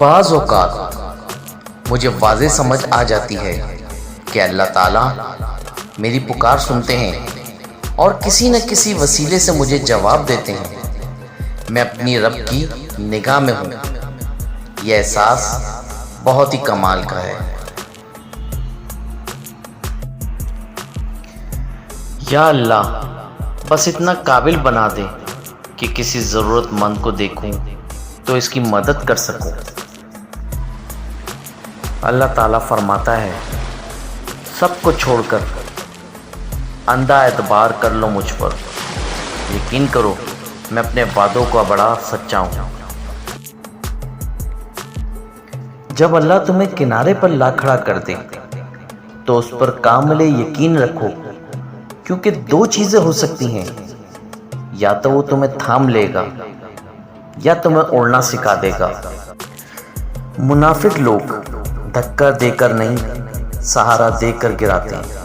بعض اوقات مجھے واضح سمجھ آ جاتی ہے کہ اللہ تعالیٰ میری پکار سنتے ہیں اور کسی نہ کسی وسیلے سے مجھے جواب دیتے ہیں۔ میں اپنی رب کی نگاہ میں ہوں۔ یہ احساس بہت ہی کمال کا ہے۔ یا اللہ، بس اتنا قابل بنا دے کہ کسی ضرورت مند کو دیکھوں تو اس کی مدد کر سکوں۔ اللہ تعالیٰ فرماتا ہے، سب کو چھوڑ کر اندھا اعتبار کر لو مجھ پر، یقین کرو میں اپنے وعدوں کا بڑا سچا ہوں۔ جب اللہ تمہیں کنارے پر لا کھڑا کر دے تو اس پر کامل یقین رکھو، کیونکہ دو چیزیں ہو سکتی ہیں، یا تو وہ تمہیں تھام لے گا یا تمہیں اڑنا سکھا دے گا۔ منافق لوگ دھکا دے کر نہیں، سہارا دے کر گراتے ہیں۔